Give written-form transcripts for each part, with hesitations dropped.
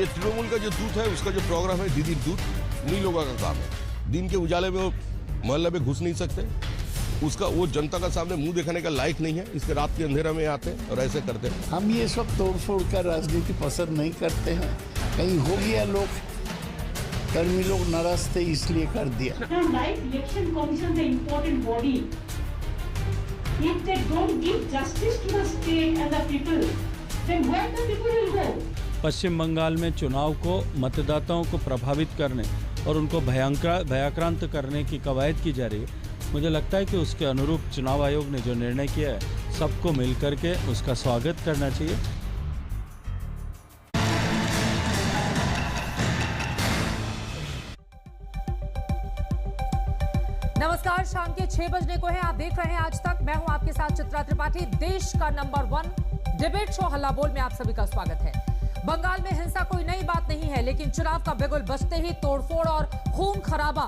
ये तृणमूल का जो दूत है, उसका जो प्रोग्राम है दीदी दूत, उन्हीं लोगों का काम है। दिन के उजाले में वो मोहल्ले में घुस नहीं सकते, उसका वो जनता का सामने मुंह दिखाने का लायक नहीं है, इसके रात के अंधेरा में आते और ऐसे करते हैं। हम ये सब तोड़फोड़ का राजनीति पसंद नहीं करते हैं। कहीं हो गया, लोग कर्मी लोग नाराज थे इसलिए कर दिया। Election commission the important body, if they don't give justice to the state and the people, then where the people will go? पश्चिम बंगाल में चुनाव को मतदाताओं को प्रभावित करने और उनको भयाक्रांत करने की कवायद की जा रही है। मुझे लगता है कि उसके अनुरूप चुनाव आयोग ने जो निर्णय किया है, सबको मिलकर के उसका स्वागत करना चाहिए। नमस्कार, शाम के 6 बजने को है। आप देख रहे हैं आज तक। मैं हूं आपके साथ चित्रा त्रिपाठी। देश का नंबर 1 डिबेट शो हल्ला बोल में आप सभी का स्वागत है। बंगाल में हिंसा कोई नई बात नहीं है, लेकिन चुनाव का बिगुल बजते ही तोड़फोड़ और खून खराबा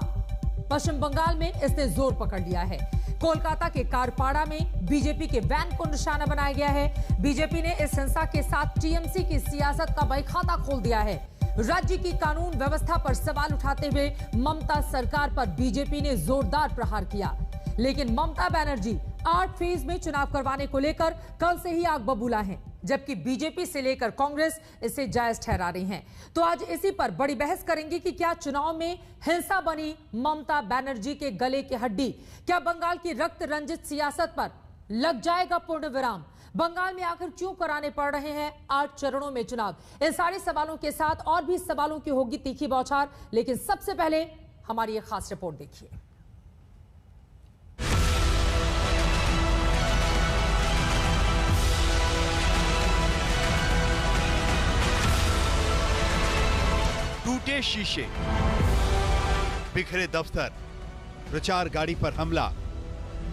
पश्चिम बंगाल में इसने जोर पकड़ लिया है। कोलकाता के कारपाड़ा में बीजेपी के वैन को निशाना बनाया गया है। बीजेपी ने इस हिंसा के साथ टीएमसी की सियासत का बहीखाता खोल दिया है। राज्य की कानून व्यवस्था पर सवाल उठाते हुए ममता सरकार पर बीजेपी ने जोरदार प्रहार किया, लेकिन ममता बनर्जी 8 फेज में चुनाव करवाने को लेकर कल से ही आग बबूला हैं, जबकि बीजेपी से लेकर कांग्रेस इसे जायज ठहरा रही हैं। तो आज इसी पर बड़ी बहस करेंगे कि क्या चुनाव में हिंसा बनी ममता बनर्जी के गले की हड्डी? क्या बंगाल की रक्त रंजित सियासत पर लग जाएगा पूर्ण विराम? बंगाल में आखिर क्यों कराने पड़ रहे हैं 8 चरणों में चुनाव? इन सारे सवालों के साथ और भी सवालों की होगी तीखी बौछार, लेकिन सबसे पहले हमारी एक खास रिपोर्ट देखिए। टूटे शीशे, बिखरे दफ्तर, प्रचार गाड़ी पर हमला,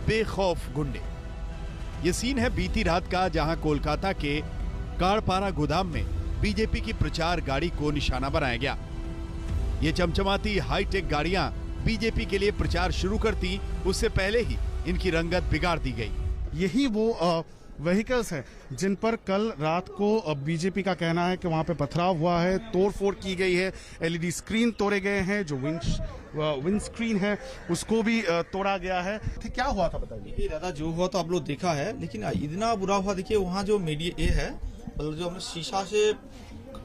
बेखौफ गुंडे। ये सीन है बीती रात का, जहां कोलकाता के कारपाड़ा गोदाम में बीजेपी की प्रचार गाड़ी को निशाना बनाया गया। ये चमचमाती हाईटेक गाड़ियां बीजेपी के लिए प्रचार शुरू करती उससे पहले ही इनकी रंगत बिगाड़ दी गई। यही वो व्हीकल्स हैं जिन पर कल रात को बीजेपी का कहना है कि वहां पे पथराव हुआ है, तोड़फोड़ की गई है, एलईडी स्क्रीन तोड़े गए हैं, जो विंड स्क्रीन है उसको भी तोड़ा गया है। क्या हुआ था बताइए। दादा, जो हुआ तो आप लोग देखा है, लेकिन इतना बुरा हुआ। देखिए वहाँ जो मीडिया ये है, मतलब जो हमने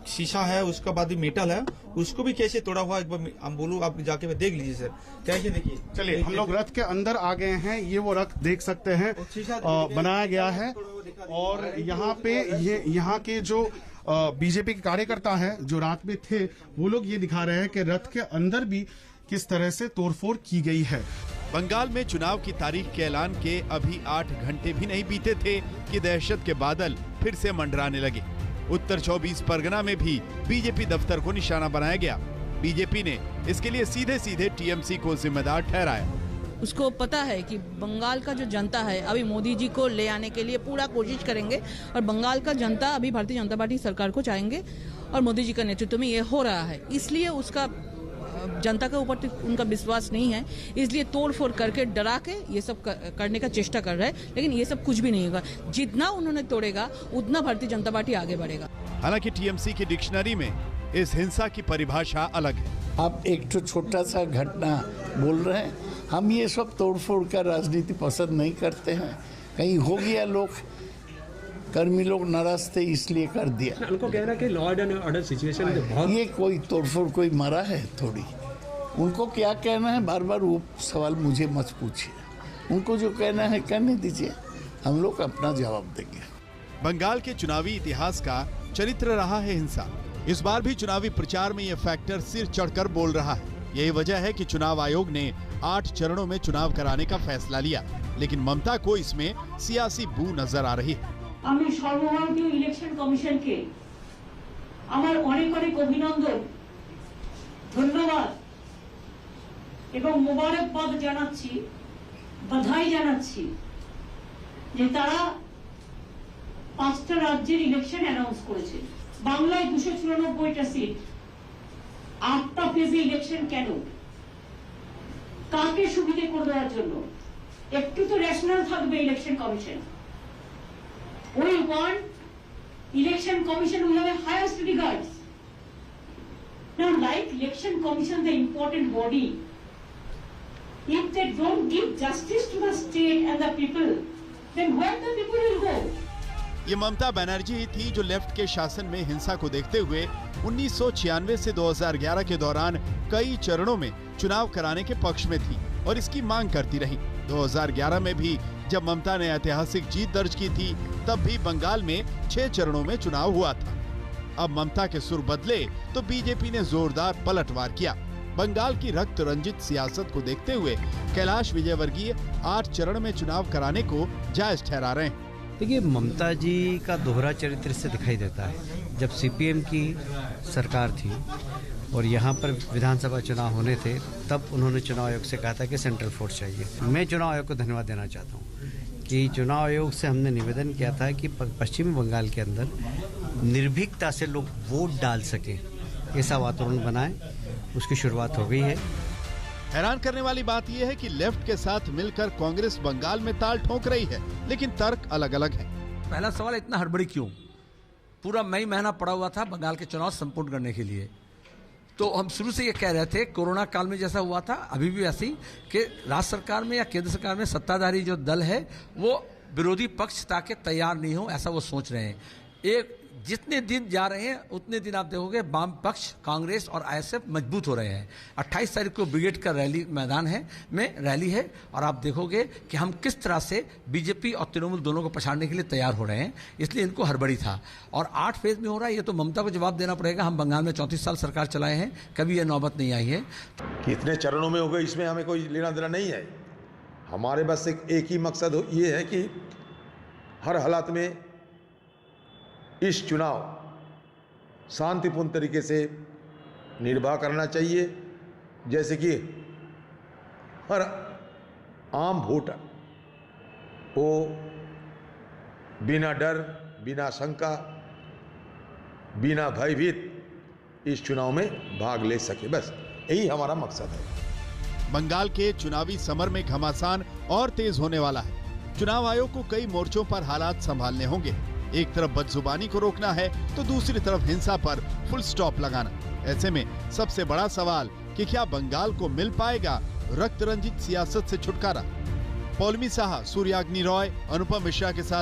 शीशा है, उसका बाद मेटल है, उसको भी कैसे तोड़ा हुआ, एक बार हम बोलूँ आप जाके देख लीजिए सर, कैसे देखिए। चलिए हम लोग रथ के अंदर आ गए हैं। ये वो रथ देख सकते हैं बनाया गया है, और यहाँ पे यहाँ के जो बीजेपी के कार्यकर्ता हैं जो रात में थे, वो लोग ये दिखा रहे हैं कि रथ के अंदर भी किस तरह से तोड़फोड़ की गई है। बंगाल में चुनाव की तारीख के ऐलान के अभी 8 घंटे भी नहीं बीते थे कि दहशत के बादल फिर से मंडराने लगे। उत्तर 24 परगना में भी बीजेपी दफ्तर को निशाना बनाया गया। बीजेपी ने इसके लिए सीधे सीधे टीएमसी को जिम्मेदार ठहराया। उसको पता है कि बंगाल का जो जनता है अभी मोदी जी को ले आने के लिए पूरा कोशिश करेंगे, और बंगाल का जनता अभी भारतीय जनता पार्टी सरकार को चाहेंगे, और मोदी जी का नेतृत्व में ये हो रहा है। इसलिए उसका जनता के ऊपर उनका विश्वास नहीं है, इसलिए तोड़फोड़ करके डरा के ये सब करने का चेष्टा कर रहा है, लेकिन ये सब कुछ भी नहीं होगा। जितना उन्होंने तोड़ेगा उतना भारतीय जनता पार्टी आगे बढ़ेगा। हालांकि टीएमसी की डिक्शनरी में इस हिंसा की परिभाषा अलग है। आप एक तो छोटा सा घटना बोल रहे हैं। हम ये सब तोड़फोड़ का राजनीति पसंद नहीं करते हैं। कहीं हो गया, लोग कर्मी लोग नाराज थे इसलिए कर दिया। उनको कहना कि लॉ एंड ऑर्डर सिचुएशन में बहुत ये कोई तोड़फोड़ कोई मरा है थोड़ी। उनको क्या कहना है, बार बार वो सवाल मुझे मत पूछिए। उनको जो कहना है कहने दीजिए, हम लोग अपना जवाब देंगे। बंगाल के चुनावी इतिहास का चरित्र रहा है हिंसा। इस बार भी चुनावी प्रचार में यह फैक्टर सिर चढ़कर बोल रहा है। यही वजह है कि चुनाव आयोग ने 8 चरणों में चुनाव कराने का फैसला लिया, लेकिन ममता को इसमें सियासी बू नजर आ रही है। আমি সর্বভারতীয় ইলেকশন কমিশনকে আমার অনেক অনেক অভিনন্দন, ধন্যবাদ এবং মোবারকবাদ জানাচ্ছি, বাধাই জানাচ্ছি যে তারা 5টা রাজ্যের ইলেকশন অ্যানাউন্স করেছে। বাংলায় 294টা সিট, 8টা ফেজে ইলেকশন কেন? কাকে সুবিধা করে দেওয়ার জন্য? একটু তো রেশনাল থাকবে election commission. We want election commission will have a highest regards. Now, like Election Commission, the important body, if they don't give justice to the state and the people, then where the people will go? ये ममता बनर्जी ही थी जो left के शासन में हिंसा को देखते हुए 1996 से 2011 के दौरान कई चरणों में चुनाव कराने के पक्ष में थी और इसकी मांग करती रही। 2011 में भी जब ममता ने ऐतिहासिक जीत दर्ज की थी, तब भी बंगाल में 6 चरणों में चुनाव हुआ था। अब ममता के सुर बदले तो बीजेपी ने जोरदार पलटवार किया। बंगाल की रक्त रंजित सियासत को देखते हुए कैलाश विजयवर्गीय 8 चरण में चुनाव कराने को जायज ठहरा रहे हैं। देखिए, ममता जी का दोहरा चरित्र से दिखाई देता है। जब सीपीएम की सरकार थी और यहाँ पर विधानसभा चुनाव होने थे, तब उन्होंने चुनाव आयोग से कहा था कि सेंट्रल फोर्स चाहिए। मैं चुनाव आयोग को धन्यवाद देना चाहता हूँ कि चुनाव आयोग से हमने निवेदन किया था कि पश्चिमी बंगाल के अंदर निर्भीकता से लोग वोट डाल सकें, ऐसा वातावरण बनाएं। उसकी शुरुआत हो गई है। हैरान करने वाली बात यह है कि लेफ्ट के साथ मिलकर कांग्रेस बंगाल में ताल ठोक रही है, लेकिन तर्क अलग अलग है। पहला सवाल, इतना हड़बड़ी क्यों? पूरा मई महीना पड़ा हुआ था बंगाल के चुनाव संपूर्ण करने के लिए। तो हम शुरू से ये कह रहे थे, कोरोना काल में जैसा हुआ था अभी भी वैसे ही, कि राज्य सरकार में या केंद्र सरकार में सत्ताधारी जो दल है वो विरोधी पक्ष ताकि तैयार नहीं हो, ऐसा वो सोच रहे हैं। एक जितने दिन जा रहे हैं उतने दिन आप देखोगे वाम पक्ष, कांग्रेस और आईएसएफ मजबूत हो रहे हैं। 28 तारीख को ब्रिगेड का रैली मैदान में रैली है और आप देखोगे कि हम किस तरह से बीजेपी और तृणमूल दोनों को पछाड़ने के लिए तैयार हो रहे हैं। इसलिए इनको हड़बड़ी था और 8 फेज में हो रहा है। ये तो ममता को जवाब देना पड़ेगा। हम बंगाल में 34 साल सरकार चलाए हैं, कभी यह नौबत नहीं आई है। कितने चरणों में हो गए इसमें हमें कोई लेना देना नहीं है। हमारे बस एक ही मकसद ये है कि हर हालात में इस चुनाव शांतिपूर्ण तरीके से निर्वाह करना चाहिए, जैसे कि हर आम वोटर वो बिना डर, बिना शंका, बिना भयभीत इस चुनाव में भाग ले सके। बस यही हमारा मकसद है। बंगाल के चुनावी समर में घमासान और तेज होने वाला है। चुनाव आयोग को कई मोर्चों पर हालात संभालने होंगे। एक तरफ बदजुबानी को रोकना है तो दूसरी तरफ हिंसा पर फुल स्टॉप लगाना। ऐसे में सबसे बड़ा सवाल कि क्या बंगाल को मिल पाएगा रक्त रंजित सियासत से छुटकारा? पौलमी साहा, सूर्याग्नि रॉय, अनुपम मिश्रा के साथ